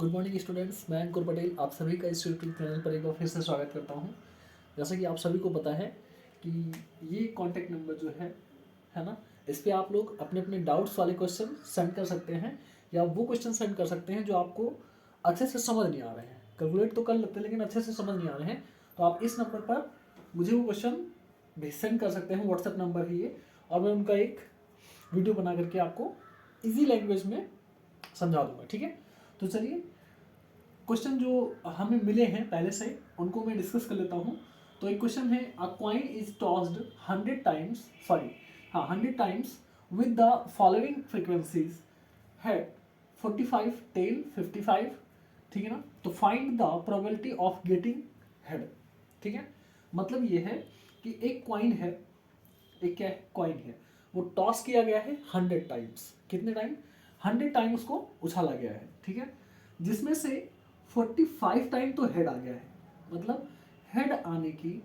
Good morning students, मैं अंकुर पटेल आप सभी का इस यूट्यूब चैनल पर एक बार फिर से स्वागत करता हूं। जैसा कि आप सभी को पता है कि ये कॉन्टैक्ट नंबर जो है ना, इस पे आप लोग अपने अपने डाउट्स वाले क्वेश्चन सेंड कर सकते हैं या वो क्वेश्चन सेंड कर सकते हैं जो आपको अच्छे से समझ नहीं आ रहे हैं। कैलकुलेट तो कर लेते हैं लेकिन अच्छे से समझ नहीं आ रहे हैं, तो आप इस नंबर पर मुझे वो क्वेश्चन सेंड कर सकते हैं। व्हाट्सएप नंबर है ये, और मैं उनका एक वीडियो बना करके आपको ईजी लैंग्वेज में समझा दूंगा। ठीक है, तो चलिए क्वेश्चन जो हमें मिले हैं पहले से उनको मैं डिस्कस कर लेता हूँ। तो एक क्वेश्चन है, a coin is tossed 100 times, sorry हाँ 100 times with the following frequencies, head 45, tail 55। ठीक है ना, तो find the probability of getting head. ठीक है, मतलब ये है कि एक कॉइन है, एक क्या है कॉइन है, वो टॉस किया गया है 100 टाइम्स। कितने टाइम? 100 टाइम उसको उछाला गया है। ठीक है, जिसमें से 45 टाइम तो हेड आ गया है। मतलब हेड आने की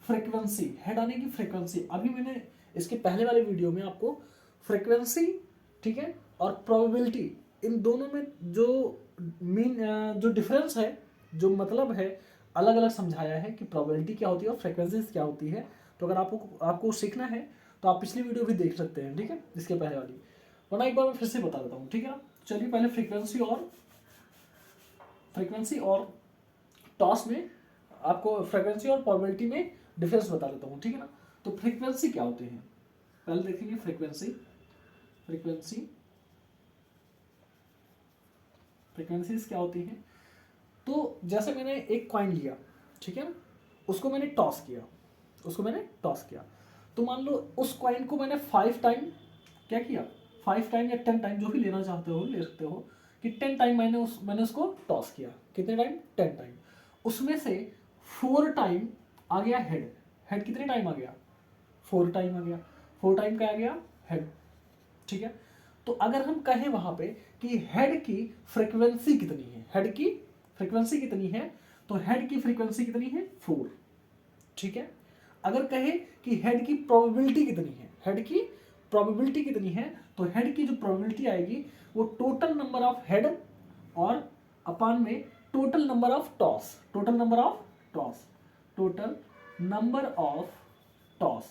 फ्रीक्वेंसी, हेड आने की फ्रीक्वेंसी अभी मैंने इसके पहले वाले वीडियो में आपको फ्रीक्वेंसी, ठीक है, और प्रोबेबिलिटी, इन दोनों में जो मीन जो डिफरेंस है, जो मतलब है, अलग अलग समझाया है कि प्रोबेबिलिटी क्या होती है और फ्रीक्वेंसी क्या होती है। तो अगर आपको आपको सीखना है तो आप पिछली वीडियो भी देख सकते हैं। ठीक है, इसके पहले वाली, वरना एक बार मैं फिर से बता देता हूँ। ठीक है, चलिए पहले फ्रीक्वेंसी और टॉस में आपको फ्रीक्वेंसी और प्रोबेबिलिटी में डिफरेंस बता देता हूँ। ठीक है ना, तो फ्रीक्वेंसी क्या होते हैं पहले देखेंगे। फ्रीक्वेंसी फ्रीक्वेंसीज क्या होती हैं। तो जैसे मैंने एक कॉइन लिया, ठीक है ना, उसको मैंने टॉस किया, तो मान लो उस कॉइन को मैंने 5 टाइम क्या किया, 5 टाइम या 10 टाइम, जो भी लेना चाहते हो ले सकते हो, कि 10 टाइम मैंने उसको टॉस किया। कितने टाइम? 10 टाइम। उसमें से 4 टाइम आ गया हेड। हेड कितने टाइम आ गया? 4 टाइम आ गया। 4 टाइम का आ गया हेड। ठीक है, तो अगर हम कहें वहां पे कि हेड की फ्रीक्वेंसी कितनी है, हेड की फ्रीक्वेंसी कितनी है, तो हेड की फ्रीक्वेंसी कितनी है? 4। ठीक है, अगर कहे कि हेड की प्रोबेबिलिटी कितनी है, हेड की प्रोबेबिलिटी कितनी है, तो हेड की जो प्रोबेबिलिटी आएगी वो टोटल नंबर ऑफ हेड और अपान में total number of toss, total number of toss.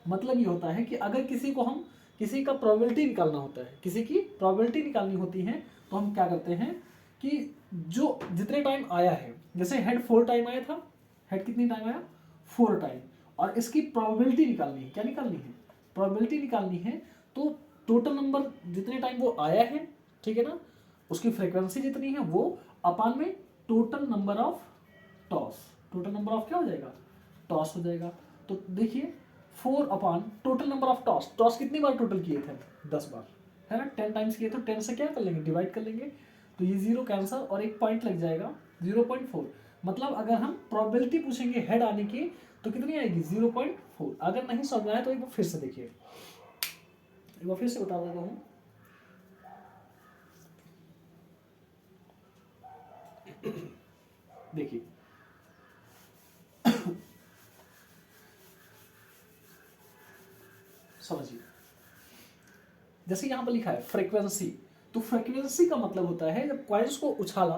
मतलब ये होता है कि अगर किसी का प्रोबेबिलिटी निकालना होता है, किसी की प्रोबेबिलिटी निकालनी होती है, तो हम क्या करते हैं कि जो जितने टाइम आया है, जैसे हेड 4 टाइम आया था, हेड कितनी टाइम आया? 4 टाइम, और इसकी प्रोबेबिलिटी निकालनी है। क्या निकालनी है? प्रोबेबिलिटी निकालनी है। तो टोटल नंबर जितने टाइम वो आया है, ठीक है ना, उसकी फ्रीक्वेंसी जितनी है वो अपान में total number of toss, total number of क्या हो जाएगा? टॉस हो जाएगा। तो देखिए 4 अपान total number of toss, toss कितनी बार टोटल किए थे? 10 बार, है ना, 10 टाइम्स किए तो 10 से क्या कर लेंगे? डिवाइड कर लेंगे, तो ये 0 कैंसर और एक पॉइंट लग जाएगा 0.4। मतलब अगर हम प्रोबेबिलिटी पूछेंगे हेड आने की तो कितनी आएगी? 0.4। अगर नहीं समझ आए तो एक बार फिर से देखिए, एक बार फिर से बता देता हूँ। देखिए समझिए, जैसे यहां पर लिखा है फ्रीक्वेंसी, तो फ्रीक्वेंसी का मतलब होता है जब कॉइन्स को उछाला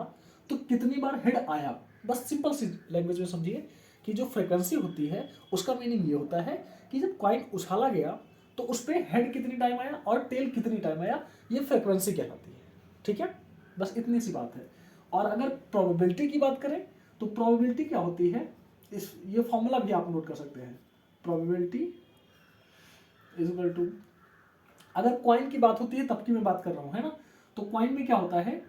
तो कितनी बार हेड आया। बस सिंपल सी लैंग्वेज में समझिए कि जो फ्रीक्वेंसी होती है उसका मीनिंग ये होता है कि जब कॉइन उछाला गया तो उस पर हेड कितनी टाइम आया और टेल कितनी टाइम आया, ये फ्रीक्वेंसी कहलाती है। ठीक है, बस इतनी सी बात है। और अगर प्रोबेबिलिटी की बात करें तो प्रोबेबिलिटी क्या होती है, इस ये फॉर्मूला भी आप नोट कर सकते हैं। प्रोबेबिलिटी इज इक्वल टू, अगर कॉइन की बात होती है तब की मैं बात कर रहा हूं, है ना, तो कॉइन में क्या होता है,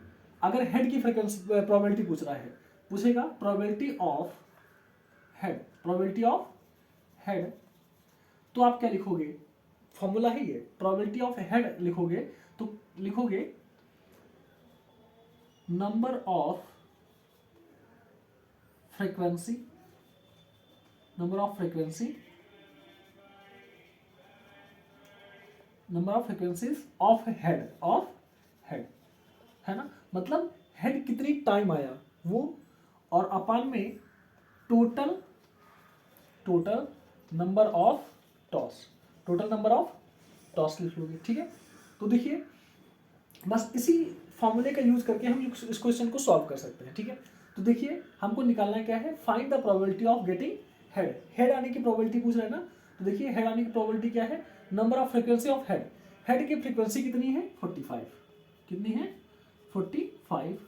अगर हेड की फ्रीक्वेंसी प्रोबेबिलिटी पूछ रहा है, पूछेगा probability of head, probability of head, तो आप क्या लिखोगे? फॉर्मूला है ये, प्रोबेबिलिटी ऑफ हेड लिखोगे तो लिखोगे number of frequency, number of frequency, number of frequencies of head, है ना, मतलब हेड कितनी टाइम आया वो, और अपान में total total number of toss, total number of toss लिख लोगे। ठीक है, तो देखिए बस इसी फॉर्मूले का यूज करके हम इस क्वेश्चन को सॉल्व कर सकते हैं। ठीक है, तो देखिए हमको निकालना क्या है, find the probability of getting head. Head आने की प्रोबेबिलिटी पूछ रहा है ना, तो देखिए हेड आने की प्रोबेबिलिटी क्या है, number of frequency of head. Head की फ्रीक्वेंसी कितनी है 45, कितनी है 45,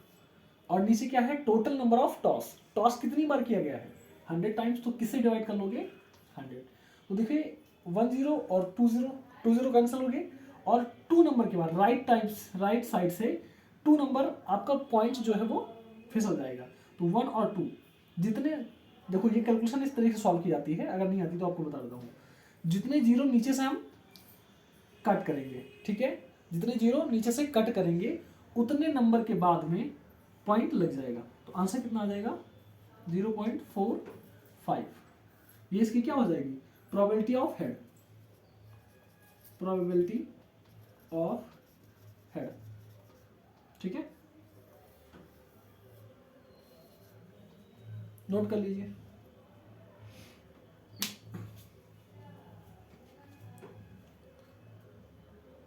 और नीचे क्या है total number of toss. Toss कितनी बार किया गया है 100 टाइम्स, तो किससे डिवाइड कर लोगे 100। तो देखिए 10 और 20 कैंसिल हो गए, और 2 नंबर के बाद राइट साइड से 2 नंबर आपका पॉइंट जो है वो फिसल जाएगा। तो 1 और 2 जितने, देखो ये कैलकुलेशन इस तरीके से सॉल्व की जाती है, अगर नहीं आती तो आपको बता देता हूँ। जितने जीरो नीचे से हम कट करेंगे, ठीक है, जितने जीरो नीचे से कट करेंगे उतने नंबर के बाद में पॉइंट लग जाएगा। तो आंसर कितना आ जाएगा 0.45। ये इसकी क्या हो जाएगी probability of head, probability of head. ठीक है, नोट कर लीजिए।